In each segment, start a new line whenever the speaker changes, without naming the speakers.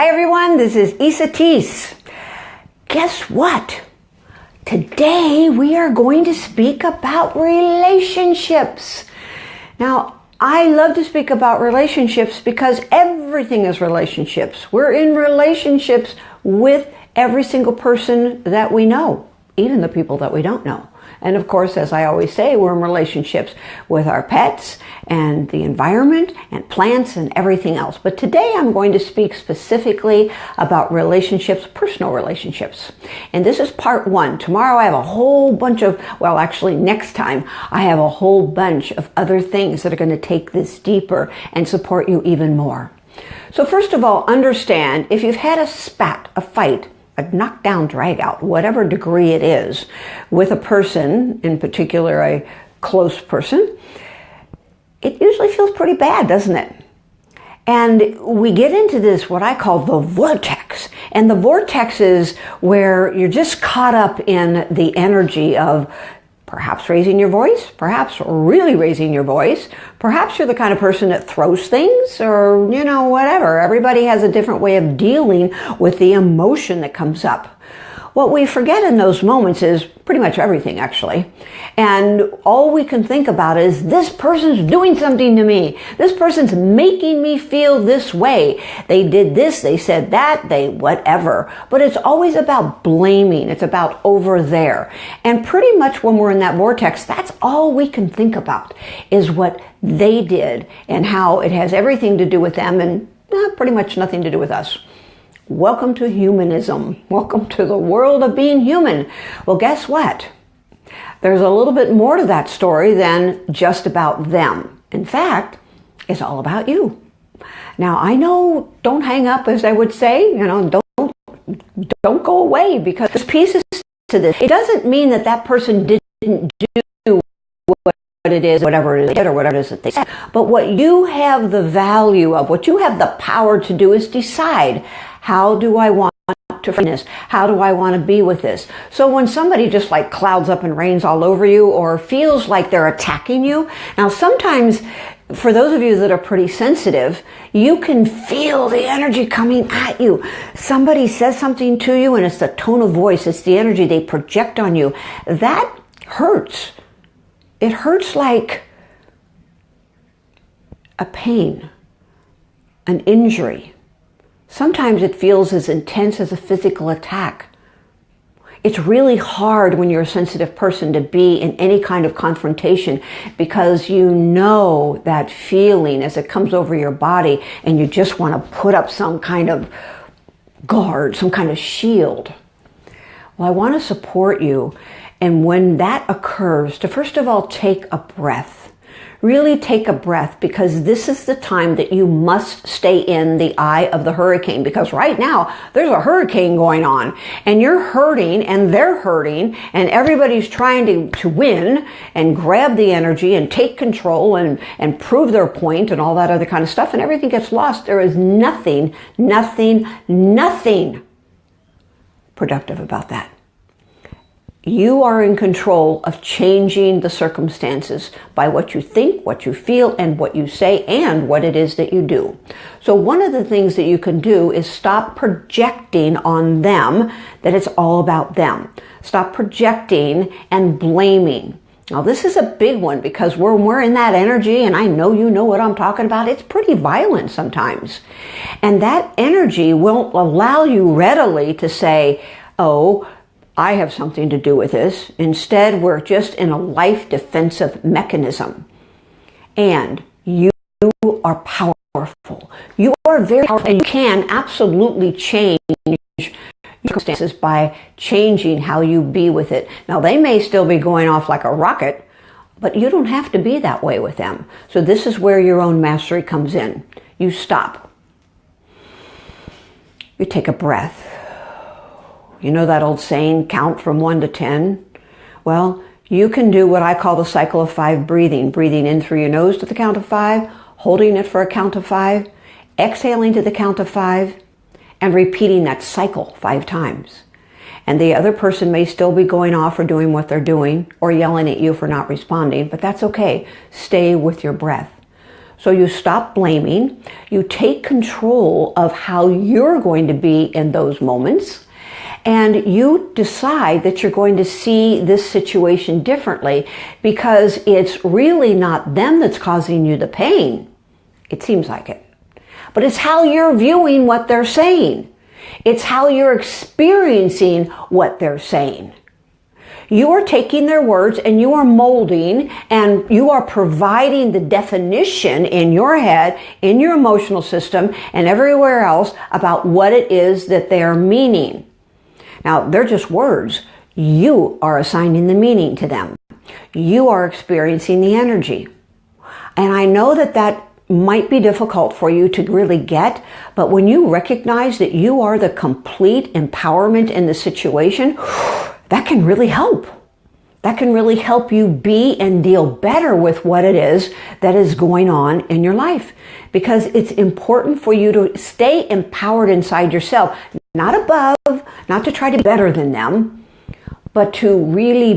Hi everyone, this is Isa Teese. Guess what? Today we are going to speak about relationships. Now, I love to speak about relationships because everything is relationships. We're in relationships with every single person that we know, even the people that we don't know. And of course, as I always say, we're in relationships with our pets and the environment and plants and everything else. But today I'm going to speak specifically about relationships, personal relationships. And this is part one. Tomorrow I have a whole bunch of, well, actually next time I have a whole bunch of other things that are going to take this deeper and support you even more. So first of all, understand if you've had a spat, a fight, a knockdown, drag out, whatever degree it is, with a person, in particular a close person, it usually feels pretty bad, doesn't it? And we get into this, what I call the vortex. And the vortex is where you're just caught up in the energy of perhaps raising your voice, perhaps really raising your voice. Perhaps you're the kind of person that throws things or, whatever. Everybody has a different way of dealing with the emotion that comes up. What we forget in those moments is pretty much everything, actually. And all we can think about is, this person's doing something to me. This person's making me feel this way. They did this, they said that, they whatever. But it's always about blaming. It's about over there. And pretty much when we're in that vortex, that's all we can think about is what they did and how it has everything to do with them and pretty much nothing to do with us. Welcome to humanism. Welcome to the world of being human. Well, guess what? There's a little bit more to that story than just about them. In fact, it's all about you. Now, I know, don't hang up, as I would say, don't go away, because there's pieces to this. It doesn't mean that that person didn't do what it is, whatever it is, or whatever it is that they said. But what you have the value of, what you have the power to do is decide, how do I want to frame this? How do I want to be with this? So when somebody just like clouds up and rains all over you or feels like they're attacking you, now sometimes for those of you that are pretty sensitive, you can feel the energy coming at you. Somebody says something to you and it's the tone of voice, it's the energy they project on you. That hurts. It hurts like a pain, an injury. Sometimes it feels as intense as a physical attack. It's really hard when you're a sensitive person to be in any kind of confrontation because you know that feeling as it comes over your body and you just want to put up some kind of guard, some kind of shield. Well, I want to support you. And when that occurs, to first of all, take a breath. Really take a breath, because this is the time that you must stay in the eye of the hurricane, because right now there's a hurricane going on and you're hurting and they're hurting and everybody's trying to win and grab the energy and take control and prove their point and all that other kind of stuff, and everything gets lost. There is nothing productive about that. You are in control of changing the circumstances by what you think, what you feel, and what you say, and what it is that you do. So one of the things that you can do is stop projecting on them that it's all about them. Stop projecting and blaming. Now, this is a big one, because when we're in that energy, and I know you know what I'm talking about, it's pretty violent sometimes. And that energy won't allow you readily to say, oh, I have something to do with this. Instead, we're just in a life defensive mechanism. And you are powerful. You are very powerful, and you can absolutely change circumstances by changing how you be with it. Now, they may still be going off like a rocket, but you don't have to be that way with them. So this is where your own mastery comes in. You stop. You take a breath. You know that old saying, count from 1 to 10? Well, you can do what I call the cycle of 5 breathing. Breathing in through your nose to the count of 5, holding it for a count of 5, exhaling to the count of 5, and repeating that cycle 5 times. And the other person may still be going off or doing what they're doing or yelling at you for not responding, but that's okay. Stay with your breath. So you stop blaming, you take control of how you're going to be in those moments, and you decide that you're going to see this situation differently because it's really not them that's causing you the pain. It seems like it. But it's how you're viewing what they're saying. It's how you're experiencing what they're saying. You are taking their words and you are molding and you are providing the definition in your head, in your emotional system, and everywhere else about what it is that they're meaning. Now, they're just words. You are assigning the meaning to them. You are experiencing the energy. And I know that that might be difficult for you to really get, but when you recognize that you are the complete empowerment in the situation, that can really help. That can really help you be and deal better with what it is that is going on in your life. Because it's important for you to stay empowered inside yourself, not above, not to try to be better than them, but to really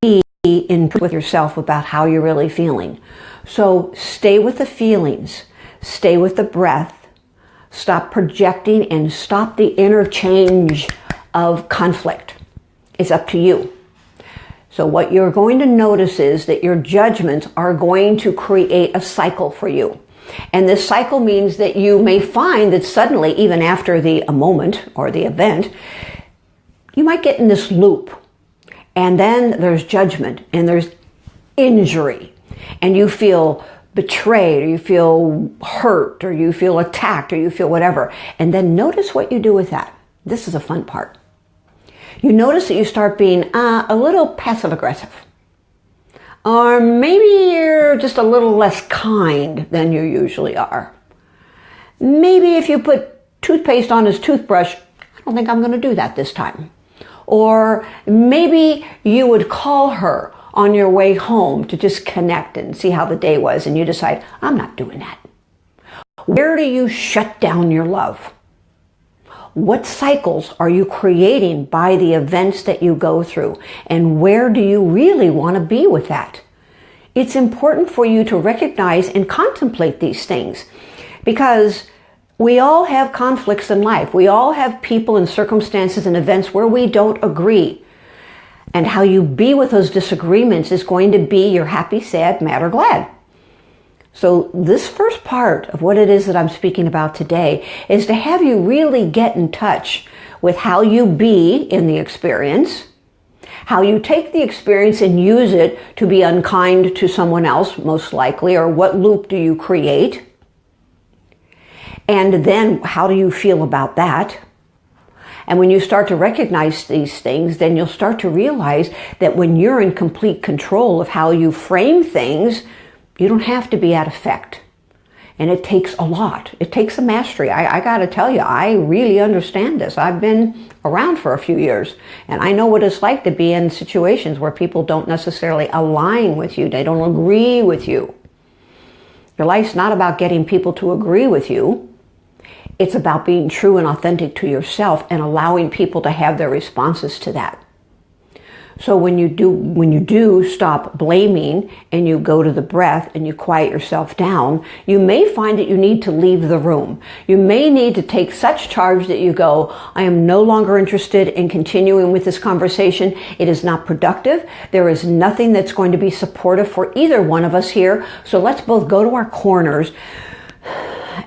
be in touch with yourself about how you're really feeling. So stay with the feelings, stay with the breath, stop projecting and stop the interchange of conflict. It's up to you. So what you're going to notice is that your judgments are going to create a cycle for you. And this cycle means that you may find that suddenly, even after the moment or the event, you might get in this loop. And then there's judgment and there's injury. And you feel betrayed, or you feel hurt, or you feel attacked, or you feel whatever. And then notice what you do with that. This is a fun part. You notice that you start being a little passive aggressive. Or maybe you're just a little less kind than you usually are. Maybe if you put toothpaste on his toothbrush, I don't think I'm going to do that this time. Or maybe you would call her on your way home to just connect and see how the day was, and you decide, I'm not doing that. Where do you shut down your love? What cycles are you creating by the events that you go through? And where do you really want to be with that? It's important for you to recognize and contemplate these things because we all have conflicts in life. We all have people and circumstances and events where we don't agree. And how you be with those disagreements is going to be your happy, sad, mad, or glad. So this first part of what it is that I'm speaking about today is to have you really get in touch with how you be in the experience, how you take the experience and use it to be unkind to someone else, most likely, or what loop do you create? And then how do you feel about that? And when you start to recognize these things, then you'll start to realize that when you're in complete control of how you frame things, you don't have to be at effect. And it takes a lot. It takes a mastery. I got to tell you, I really understand this. I've been around for a few years, and I know what it's like to be in situations where people don't necessarily align with you. They don't agree with you. Your life's not about getting people to agree with you. It's about being true and authentic to yourself and allowing people to have their responses to that. So when you do stop blaming and you go to the breath and you quiet yourself down, you may find that you need to leave the room. You may need to take such charge that you go, I am no longer interested in continuing with this conversation. It is not productive. There is nothing that's going to be supportive for either one of us here. So let's both go to our corners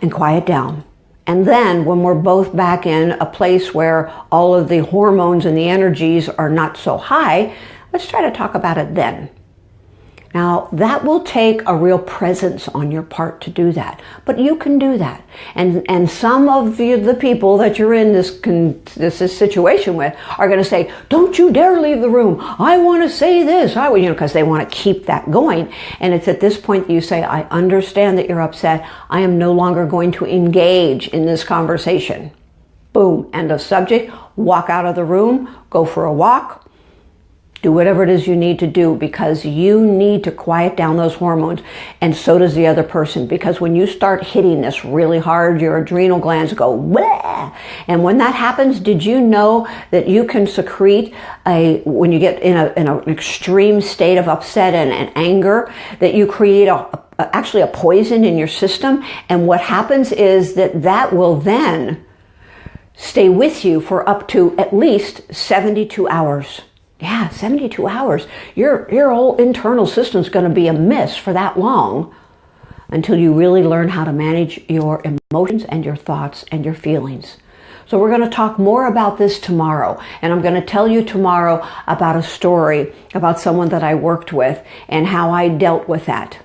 and quiet down. And then when we're both back in a place where all of the hormones and the energies are not so high, let's try to talk about it then. Now, that will take a real presence on your part to do that. But you can do that. And some of the people that you're in this situation with are going to say, don't you dare leave the room. I want to say this. Because they want to keep that going. And it's at this point that you say, I understand that you're upset. I am no longer going to engage in this conversation. Boom. End of subject. Walk out of the room. Go for a walk. Do whatever it is you need to do, because you need to quiet down those hormones, and so does the other person. Because when you start hitting this really hard, your adrenal glands go bleh. And when that happens, did you know that you can secrete when you get in an extreme state of upset and anger, that you create actually a poison in your system? And what happens is that will then stay with you for up to at least 72 hours. Yeah, 72 hours. Your whole internal system's going to be amiss for that long, until you really learn how to manage your emotions and your thoughts and your feelings. So we're going to talk more about this tomorrow. And I'm going to tell you tomorrow about a story about someone that I worked with and how I dealt with that.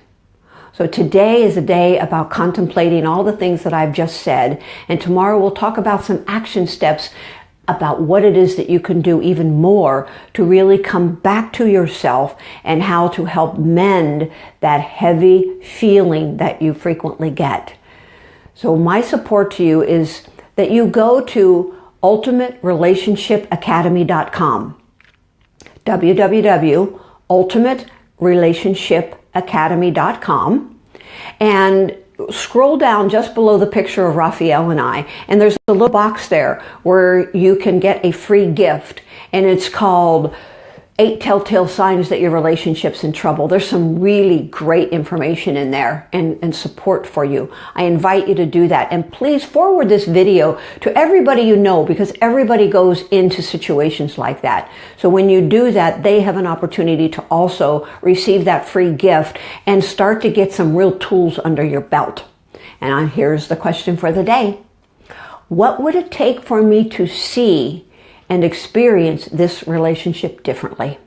So today is a day about contemplating all the things that I've just said. And tomorrow we'll talk about some action steps about what it is that you can do even more to really come back to yourself, and how to help mend that heavy feeling that you frequently get. So my support to you is that you go to ultimaterelationshipacademy.com, www.ultimaterelationshipacademy.com, and scroll down just below the picture of Raphael and I, and there's a little box there where you can get a free gift, and it's called 8 Telltale Signs That Your Relationship's in Trouble. There's some really great information in there and support for you. I invite you to do that. And please forward this video to everybody you know, because everybody goes into situations like that. So when you do that, they have an opportunity to also receive that free gift and start to get some real tools under your belt. And here's the question for the day. What would it take for me to see and experience this relationship differently?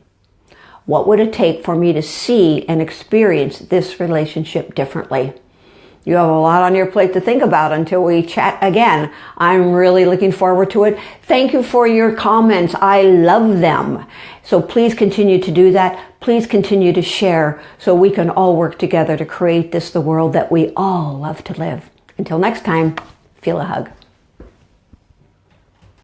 What would it take for me to see and experience this relationship differently? You have a lot on your plate to think about until we chat again. I'm really looking forward to it. Thank you for your comments. I love them. So please continue to do that. Please continue to share, so we can all work together to create the world that we all love to live. Until next time, feel a hug.